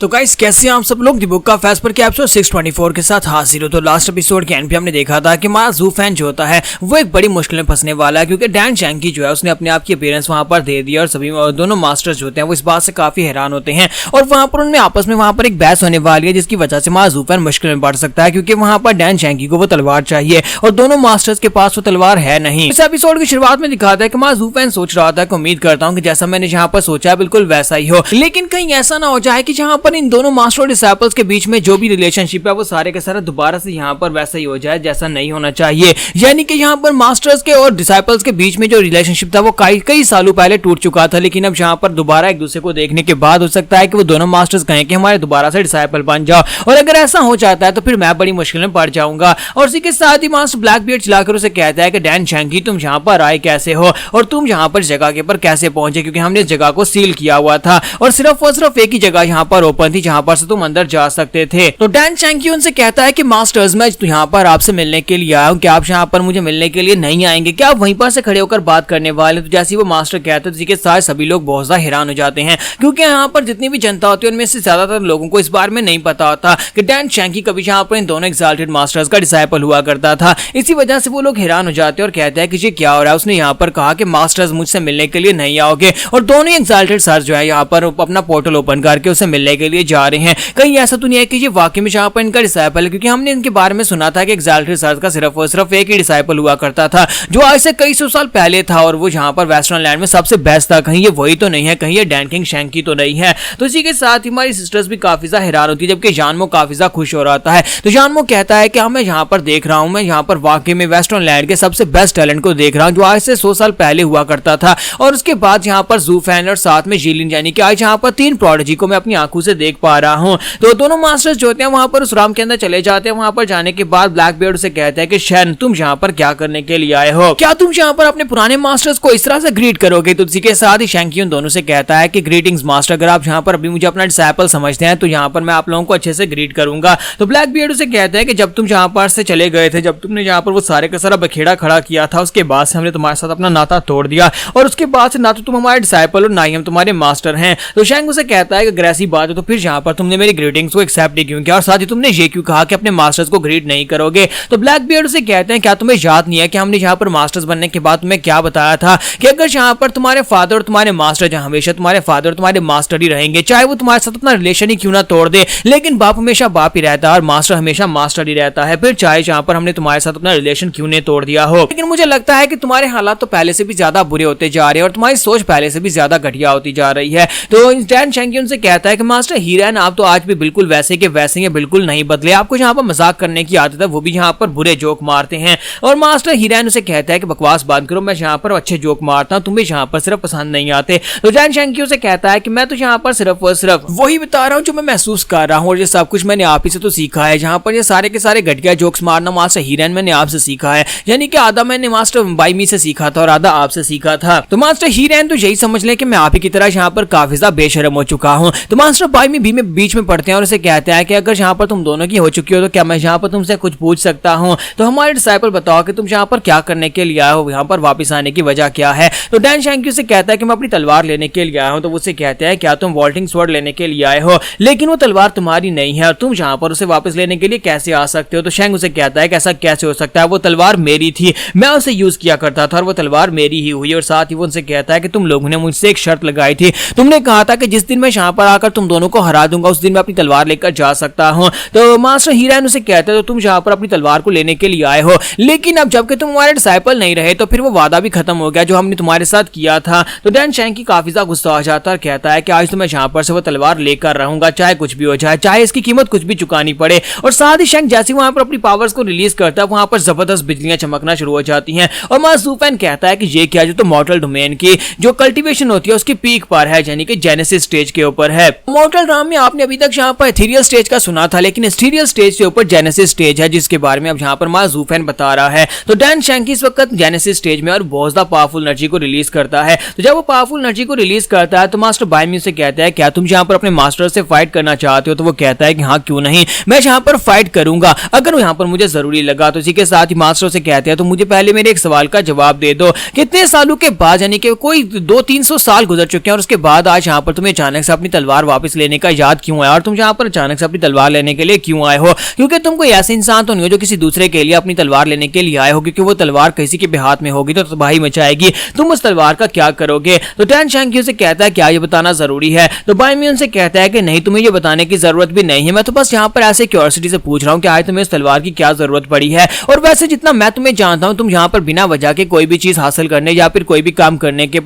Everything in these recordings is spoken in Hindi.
तो गाइस कैसे हैं आप सब लोग। दी बुक का फेस पर के एपिसोड 624 के साथ हाजिर हो। तो लास्ट एपिसोड के एंड पे हमने देखा था कि हमारा ज़ू फैन जो होता है वो एक बड़ी मुश्किल में फंसने वाला है, क्योंकि डैन शैंकी जो है उसने अपने आप की अपीयरेंस वहां पर दे दिया और सभी दोनों मास्टर्स जो होते हैं वो इस बात से काफी हैरान होते हैं और वहां पर उनमें आपस में वहां पर एक बहस होने वाली है, जिसकी वजह से हमारा ज़ू फैन मुश्किल में पड़ सकता है, क्योंकि वहां पर डैन शैंकी को वो तलवार चाहिए और दोनों मास्टर्स के पास वो तलवार है नहीं। इस एपिसोड की शुरुआत में दिखाता है कि हमारा ज़ू फैन सोच रहा था कि उम्मीद करता हूँ कि जैसा मैंने जहाँ पर सोचा है बिल्कुल वैसा ही हो, लेकिन कहीं ऐसा ना हो जाए कि जहाँ पर इन दोनों मास्टर डिसाइपल्स के बीच में जो भी रिलेशनशिप है वो सारे के सारे दोबारा से यहाँ पर वैसा ही हो जाए जैसा नहीं होना चाहिए। यानी कि यहाँ पर मास्टर्स के और डिसाइपल्स के बीच में जो रिलेशनशिप था वो कई सालों पहले टूट चुका था, लेकिन अब यहाँ पर दोबारा एक दूसरे को देखने के बाद हो सकता है कि वो दोनों मास्टर्स कहें कि हमारे दोबारा से डिसाइपल बन जाओ, और अगर ऐसा हो जाता है तो फिर मैं बड़ी मुश्किल में पड़ जाऊंगा। और इसी के साथ ही मास्टर ब्लैकबीयर्ड चलाकर उसे कहता है कि डैन शैंकी तुम यहाँ पर आए कैसे हो और तुम यहाँ पर जगह के पर कैसे पहुंचे, क्योंकि हमने इस जगह को सील किया हुआ था और सिर्फ और सिर्फ एक ही जगह यहाँ पर ओपन थी जहाँ पर से तुम अंदर जा सकते थे। तो डैन शैंकी उनसे कहता है कि मास्टर्स मैं तो यहाँ पर आपसे मिलने के लिए आया हूँ, क्या आप यहाँ पर मुझे मिलने के लिए नहीं आएंगे, क्या आप वहीं पर से खड़े होकर बात करने वाले। तो जैसे वो मास्टर कहते हैं तो इसके साथ सभी लोग बहुत ज्यादा हैरान हो जाते हैं, क्योंकि यहाँ पर जितनी भी जनता होती है उनमें से ज्यादातर लोगों को इस बारे में नहीं पता होता कि डैन शैंकी कभी यहाँ पर इन दोनों एक्साल्टेड मास्टर्स का डिसाइपल हुआ करता था। इसी वजह से वो लोग हैरान हो जाते हैं और कहते हैं कि ये क्या हो रहा है। उसने यहाँ पर कहा कि मास्टर्स मुझसे मिलने के लिए नहीं आओगे और दोनों एक्साल्टेड सर जो है यहाँ पर अपना पोर्टल ओपन करके उसे मिलने के लिए जा रहे हैं। कहीं ऐसा तो नहीं है कि ये वाकई में जहाँ पर इनका डिसाइपल है, क्योंकि हमने इनके बारे में सुना था कि एक्साल्टेड सर्च का सिर्फ और सिर्फ एक ही डिसाइपल हुआ करता था जो आज से कई सौ साल पहले था और वो जहाँ पर वेस्टर्न लैंड में सबसे बेस्ट था। कहीं ये वही तो नहीं है, कहीं ये डैन किंग शैंकी तो नहीं है। तो इसी के साथ ही हमारी सिस्टर्स भी काफी ज्यादा हैरान होती है, जबकि जानमो काफी ज्यादा खुश हो रहा है। तो जानमो कहता है कि मैं यहाँ पर देख रहा हूँ, मैं यहाँ पर वाकई में वेस्टर्न लैंड के सबसे बेस्ट टैलेंट को देख रहा हूँ जो आज से 100 साल पहले हुआ करता था। और उसके बाद यहाँ पर ज़ू फैन और साथ में जीलिन, यानी कि आज यहाँ पर 3 प्रोडिजी को मैं अपनी आंखों से देख पा रहा हूँ। तो दोनों मास्टर्स जो होते हैं वहां पर उस राम के अंदर चले जाते हैं। वहां पर जाने के बाद ब्लैकबीयर्ड उसे कहता है कि शैन तुम यहाँ पर क्या करने के लिए आए हो, क्या तुम यहाँ पर अपने पुराने मास्टर्स को इस तरह से ग्रीट करोगे। तो इसी के साथ ही शैंकी उन दोनों से कहता है कि ग्रीटिंग्स मास्टर, अगर आप यहाँ पर अभी मुझे अपना डिसाइपल समझते हैं तो यहाँ पर मैं आप लोगों को अच्छे से ग्रीट करूंगा। तो ब्लैकबीयर्ड उसे कहता है कि जब तुम यहाँ पर से चले गए थे, जब तुमने यहाँ पर वो सारे का सारा बखेड़ा खड़ा किया था, उसके बाद से हमने तुम्हारे साथ अपना नाता तोड़ दिया और उसके बाद से ना तो तुम हमारे डिसाइपल और ना ही हम तुम्हारे मास्टर हैं। तो शैंक उसे कहता है कि अगर ऐसी बात है तो फिर यहाँ पर तुमने मेरी ग्रीटिंग्स को एक्सेप्ट क्यों किया और साथ ही तुमने ये क्यों कहा कि अपने मास्टर्स को ग्रीट नहीं करोगे। तो ब्लैकबीयर्ड से कहते हैं क्या तुम्हें याद नहीं है कि हमने यहाँ पर मास्टर्स बनने के बाद तुम्हें क्या बताया था कि अगर यहाँ पर तुम्हारे फादर और तुम्हारे मास्टर जहाँ हमेशा तुम्हारे फादर और तुम्हारे मास्टर ही रहेंगे, चाहे वो तुम्हारे साथ अपना रिलेशन ही क्यों ना तोड़ दे, लेकिन बाप हमेशा बाप ही रहता है और मास्टर हमेशा मास्टर ही रहता है, फिर चाहे जहाँ पर हमने तुम्हारे साथ अपना रिलेशन क्यों नहीं तोड़ दिया हो। लेकिन मुझे लगता है कि तुम्हारे हालात तो पहले से भी ज्यादा बुरे होते जा रहे हैं और तुम्हारी सोच पहले से भी ज्यादा घटिया होती जा रही है। तो डैन शैंकी उनसे कहता है कि मास्टर हीरेन आप तो आज भी बिल्कुल वैसे के वैसे ही बिल्कुल नहीं बदले, आपको यहाँ पर मजाक करने की आदत है, वो भी यहाँ पर बुरे जोक मारते हैं। और मास्टर हीरेन उसे कहता है कि बकवास बंद करो, मैं यहाँ पर अच्छे जोक मारता हूँ, तुम्हें यहाँ पर सिर्फ पसंद नहीं आते। तो डैन शैंकी उसे कहता है कि मैं तो यहाँ पर सिर्फ और सिर्फ वही बता रहा हूँ जो मैं महसूस कर रहा हूँ और ये सब कुछ मैंने आप ही से तो सीखा है। जहाँ पर ये सारे के सारे घटिया जोक्स मारना मास्टर हीरेन मैंने आपसे सीखा है, यानी कि आधा मैंने मास्टर बाइमी से सीखा था और आधा आपसे सीखा था। तो मास्टर हीरेन तो यही समझ ले कि मैं आप ही की तरह यहाँ पर काफी ज्यादा बेशरम हो चुका हूँ। तो मास्टर बाइमी भी में बीच में पढ़ते हैं और उसे कहते हैं कि अगर यहाँ पर तुम दोनों की हो चुकी हो तो क्या मैं यहाँ पर तुमसे कुछ पूछ सकता हूँ। तो हमारे डिसाइपल बताओ कि तुम यहाँ पर क्या करने के लिए आए हो, यहाँ पर वापस आने की वजह क्या है। तो डैन शैंकी से कहता है कि मैं अपनी तलवार लेने के लिए आया हूँ। तो उससे कहते हैं क्या तुम वॉल्टिंग स्वॉर्ड लेने के लिए आए हो, लेकिन वो तलवार तुम्हारी नहीं है और तुम यहाँ पर उसे वापस लेने के लिए कैसे आ सकते हो। तो शैंक उसे कहता है कि ऐसा कैसे हो सकता है, वो तलवार मेरी थी, मैं उसे यूज किया करता था और वो तलवार मेरी ही हुई। और साथ ही वो उनसे कहता है कि तुम लोगों ने मुझसे एक शर्त लगाई थी, तुमने कहा था कि जिस दिन मैं यहाँ पर आकर तुम दोनों को हरा दूंगा उस दिन मैं अपनी तलवार लेकर जा सकता हूँ। तो मास्टर हीरेन उसे कहते हैं तो तुम यहाँ पर अपनी तलवार को लेने के लिए आए हो, लेकिन अब जबकि तुम हमारे डिसाइपल नहीं रहे तो फिर वो वादा भी खत्म हो गया जो हमने तुम्हारे साथ किया था। तो डैन शैंकी काफी ज्यादा गुस्सा आ जाता है और कहता है कि आज तो मैं यहाँ पर से वो तलवार लेकर रहूंगा, चाहे कुछ भी हो जाए, चाहे इसकी कीमत कुछ भी चुकानी पड़े। और साथ ही शैंक जैसे वहां पर अपनी पावर्स को रिलीज करता है वहां पर जबरदस्त बिजलियां चमकना शुरू हो जाती हैं और मां ज़ू फैन कहता है कि ये क्या, जो तो मॉर्टल डोमेन की जो कल्टीवेशन होती है उसकी पीक पर है, यानी कि जेनेसिस स्टेज के ऊपर है। मॉर्टल ड्राम में आपने अभी तक यहाँ पर एथेरियल स्टेज का सुना था, लेकिन एथेरियल स्टेज के ऊपर जेनेसिस स्टेज है जिसके बारे में अब यहाँ पर मां ज़ू फैन बता रहा है। तो डैन शैंकी इस वक्त जेनेसिस स्टेज में और बहुत ज्यादा पावरफुल एनर्जी को रिलीज करता है। तो जब वो पावरफुल एनर्जी को रिलीज करता है तो मास्टर बाइमी से कहता है क्या तुम यहाँ पर अपने मास्टर से फाइट करना चाहते हो। तो वो कहता है कि हाँ क्यों नहीं, मैं यहाँ पर फाइट करूंगा अगर यहाँ पर मुझे जरूरी लगा। तो इसी के साथ ही मास्टर से कहते हैं तो मुझे पहले मेरे एक सवाल का जवाब दे दो, कितने सालों के बाद, यानी कि कोई 200-300 साल गुजर चुके हैं और उसके बाद आज यहाँ पर तुम्हें अचानक से अपनी तलवार वापस लेने का याद क्यों आया और तुम यहाँ पर अचानक से अपनी तलवार लेने के लिए क्यों आए हो? क्योंकि तुम कोई ऐसे इंसान तो नहीं हो जो किसी दूसरे के लिए अपनी तलवार लेने के लिए आए हो, क्योंकि वो तलवार किसी के भी हाथ में होगी तो तबाही मचाएगी। तुम उस तलवार का क्या करोगे? तो डैन शैंकी उसे कहता है क्या ये बताना जरूरी है? तो बायमी उनसे कहता है कि नहीं, तुम्हें ये बताने की जरूरत भी नहीं है, मैं तो बस यहाँ पर ऐसे क्यूरियोसिटी से पूछ रहा हूँ कि आज तुम्हें इस तलवार की क्या जरूरत पड़ी है। और वैसे जितना मैं तुम्हें जानता हूँ, तुम यहाँ पर बिना वजह के कोई भी चीज हासिल करने या फिर कोई भी काम करने के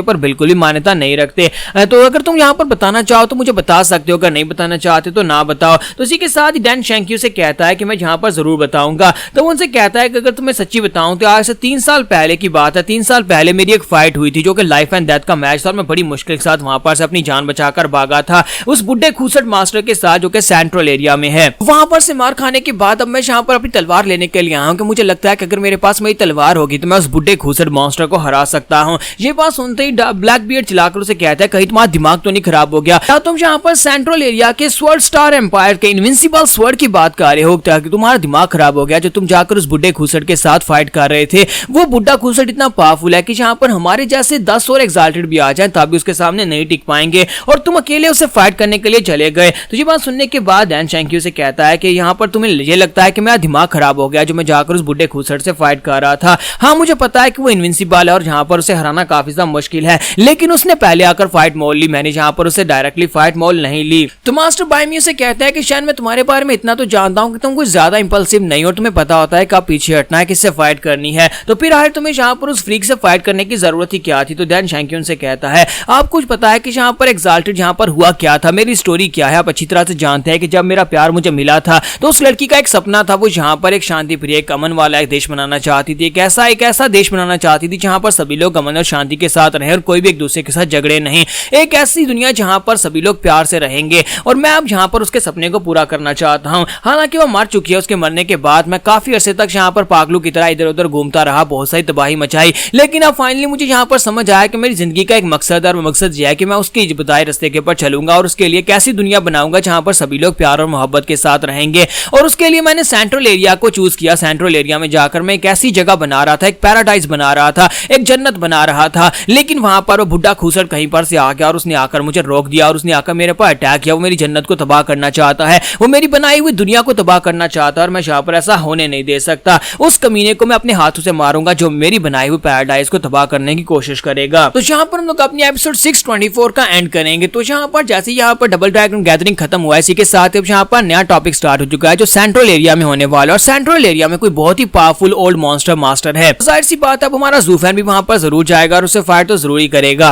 पर बिल्कुल भी मान्यता नहीं रखते। तो अगर तुम यहाँ पर बताना चाहो तो मुझे बता सकते हो, अगर नहीं बताना चाहते तो ना बताओ। तो इसी के साथ ही डैन शैंकी उसे कहता है कि मैं यहाँ पर जरूर बताऊंगा। तो उनसे कहता है कि अगर तुम्हें सच्ची बताऊं तो आज से 3 साल पहले की बात है। 3 साल पहले मेरी एक फाइट हुई थी जो कि लाइफ एंड डेथ का मैच था और मैं बड़ी मुश्किल के साथ वहां पर से अपनी जान बचाकर भागा था उस बुड्ढे खूसट मास्टर के साथ जो कि सेंट्रल एरिया में है। वहां पर से मार खाने के बाद अब मैं यहाँ पर अपनी तलवार लेने के लिए आया हूं कि मुझे लगता है कि अगर मेरे पास मेरी तलवार होगी तो मैं उस बुड्ढे खूसट मॉन्स्टर को हरा सकता हूं। ये बात सुनते ही ब्लैक बियर्ड चिल्लाकर उसे कहता है कहीं तुम्हारा दिमाग तो नहीं खराब हो गया? क्या तुम यहाँ पर सेंट्रल एरिया के स्वर्ड स्टार एम्पायर के इनविंसिबल स्वर्ड की बात कर रहे हो? ताकि तुम्हारा दिमाग खराब हो गया जो तुम जाकर उस बुड्ढे खूसट के साथ फाइट कर रहे थे? वो बुड्ढा खूसट इतना पावरफुल है कि यहाँ पर हमारे जैसे 10 और एग्जाल्टेड भी आ जाए तभी उसके सामने नहीं टिक पाएंगे और तुम अकेले उसे फाइट करने के लिए चले गए। तो ये बात सुनने के बाद डैन शैंकी से कहता है कि यहाँ पर तुम्हें ये लगता है कि मेरा दिमाग खराब हो गया जो मैं जाकर उस बुड्ढे खूसट से फाइट कर रहा था। हाँ, मुझे पता है कि वो इनविंसिबल है और यहाँ पर उसे हराना काफी ज्यादा मुश्किल है, लेकिन उसने पहले आकर फाइट मोल ली, मैंने यहाँ पर उसे डायरेक्टली फाइट मोल नहीं ली। तो मास्टर बायमी से कहता है कि शायद मैं तुम्हारे बारे में इतना तो जानता हूँ कि तुम कुछ ज्यादा इंपल्सिव नहीं हो, तुम्हें पता होता है कब पीछे हटना है, किससे फाइट करनी है। तो फिर आखिर तुम्हें यहाँ पर उस फ्रीक से फाइट करने की जरूरत ही क्या थी? तो डैन शैंकी उनसे कहता है आप कुछ पता है कि यहाँ पर एग्जाल्टेड यहाँ पर हुआ क्या था, मेरी स्टोरी क्या है? आप अच्छी तरह से जानते हैं कि जब मेरा प्यार मुझे मिला था तो उस लड़की का एक सपना था, वो यहाँ पर एक शांति प्रिय एक अमन वाला एक देश बनाना चाहती थी, एक ऐसा देश बनाना चाहती थी जहाँ पर सभी लोग अमन और शांति के साथ रहे और कोई भी एक दूसरे के साथ झगड़े नहीं, एक ऐसी दुनिया जहाँ पर सभी लोग प्यार से रहेंगे। और मैं अब यहाँ पर उसके सपने को पूरा करना चाहता हूँ। हालांकि वो मर चुकी है, उसके मरने के बाद मैं काफी अरसे तक यहाँ पर पागलू की तरह इधर उधर घूमता रहा, बहुत सारी तबाही मचाई, लेकिन अब फाइनली मुझे यहाँ पर समझ आया कि मेरी जिंदगी का एक मकसद है और मकसद यह है कि मैं उसकी बताए रास्ते के ऊपर चलूंगा और उसके लिए कैसी दुनिया बनाऊंगा जहाँ पर सभी लोग प्यार और मोहब्बत के साथ रहेंगे। और उसके लिए मैंने सेंट्रल एरिया को चूज किया। सेंट्रल एरिया में जाकर मैं एक ऐसी जगह बना रहा था, एक पैराडाइज बना रहा था, एक जन्नत बना रहा था, लेकिन वहां पर वो बुड्ढा खूसट कहीं पर से आ गया और उसने आकर मुझे रोक दिया और उसने आकर मेरे पर अटैक किया। वो मेरी जन्नत को तबाह करना चाहता है, वो मेरी बनाई हुई दुनिया को तबाह करना चाहता है और मैं यहाँ पर ऐसा होने नहीं दे सकता। उस कमीने को मैं अपने हाथों से मारूंगा जो मेरी बनाई हुई पैराडाइज को तबाह करने की कोशिश करेगा। तो यहाँ पर हम लोग अपनी एपिसोड 624 का एंड करेंगे। तो यहाँ पर जैसे यहाँ पर डबल ड्रैगन गैदरिंग खत्म हुआ है, इसी के साथ अब यहाँ पर नया टॉपिक स्टार्ट हो चुका है जो सेंट्रल एरिया में होने वाला है और सेंट्रल एरिया में कोई बहुत ही पावरफुल ओल्ड मॉन्स्टर मास्टर है। जाहिर सी बात है अब हमारा ज़ू फैन भी वहां पर जरूर जाएगा और उससे फाइट तो जरूर ही करेगा।